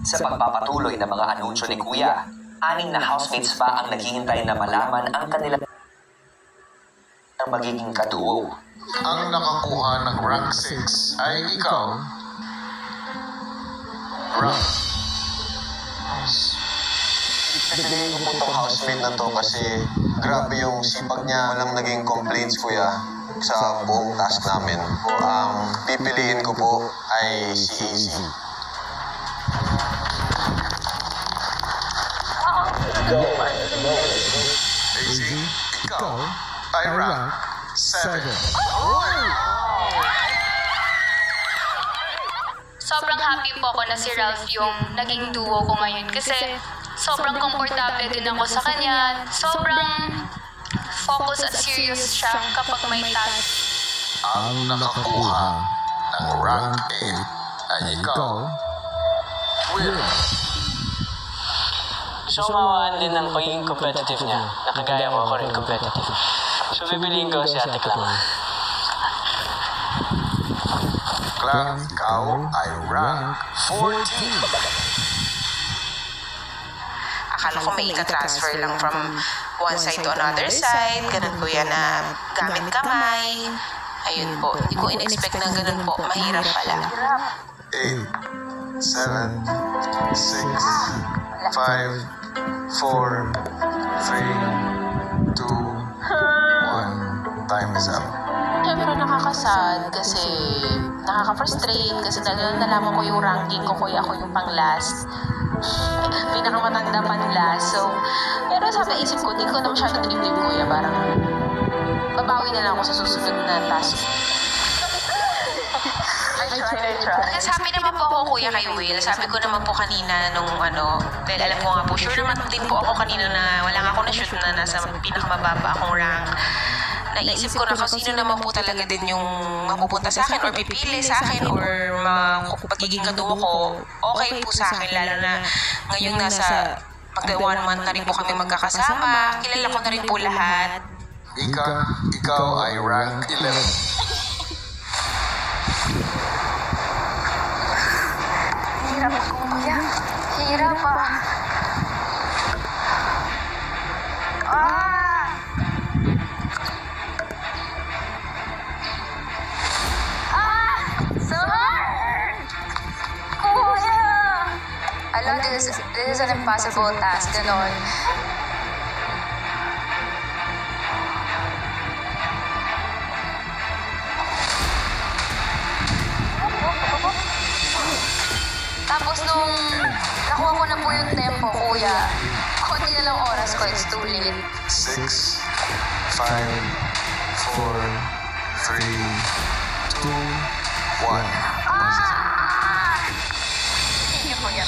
Sa pagpapatuloy ng mga anunsyo ni Kuya, 6 na housemates pa ang naghihintay na malaman ang kanila ang magiging kaduo. Ang nakakuha ng rank 6 ay ikaw, Rank. Pipiliin ko po itong housemate na to kasi grabe yung sipag niya. Walang naging complaints, Kuya, sa buong task namin. Ang pipiliin ko po ay si Easy. Easy, ikaw ay rank 7. Sobrang happy po ako na si Ralph yung naging duo ko ngayon kasi sobrang komportable din ako sa kanya. Sobrang focus at serious siya kapag may task. Ang nakakuha ng rank 8 ay ikaw, Will. So, mawaan din ng pagiging competitive niya. Nakagaya ko ako rin competitive. So, bibiliin ko si Ate Clang. Clang, ikaw ay rank 14. Akala ko may ika-transfer lang from one side to another side. Ganun po yan na gamit kamay. Ayun po. Hindi ko in-expect na ganun po. Mahirap pala. 8, 7, 6, 5, 4, 3, 2, 1. Time is up. Siyempre nakakasad kasi nakaka-frustrate kasi dahil nalaman ko yung ranking ko, kuya ako yung pang-last. Pinakamatanda pan-last. So, pero sabi isip ko, di ko na masyado dribling, kuya. Parang babawi na lang ako sa susunod na task. I try. Sabi naman po ako, kuya, kay Will. Sabi ko naman po kanina nung dahil alam ko nga po, sure naman din po ako kanina na wala nga ako na-shoot na nasa pinakamababa akong rank. Naisip ko na kung sino naman po talaga din yung mapupunta sa akin or pipili sa akin or pagiging kaduo ko, okay po sa akin. Lalo na ngayong nasa pagdawa naman na rin po kami magkakasama. Kilala ko na rin po lahat. Ikaw ay rank 11. Hirap ako, kuya. Hirap ah. This is an impossible task, ganon. Tapos nung nakuha ko na po yung tempo, kuya, konti na lang oras ko, it's too late. 6, 5, 4, 3, 2, 1. Sige, kuya.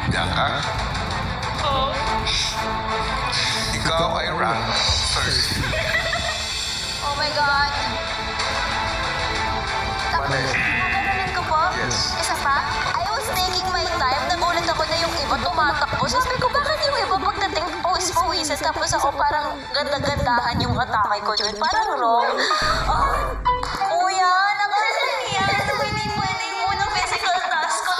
Yan ka? Oo. Ikaw ay rank 30. Oh my God. Gaganin ko po? Yes. Isa pa? I was taking my time. Nagulat ako na yung iba tumatakbo. Sabi ko, bakit yung iba pagdating pawis-pawisan tapos ako parang ganda-gandahan yung atake ko yun. Parang wrong. Kuya, nakasali yan. Pwede mo ng physical task ko.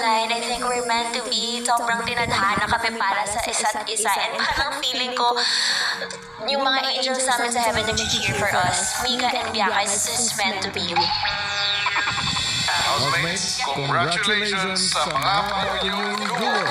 I think we're meant to be. Sobrang tinadhana kami para sa isa't isa. And parang feeling ko, yung mga angels namin sa heaven nag-cheer for us. Mika and Bianca is meant to be. Housemates, congratulations sa mga pamilyon duo.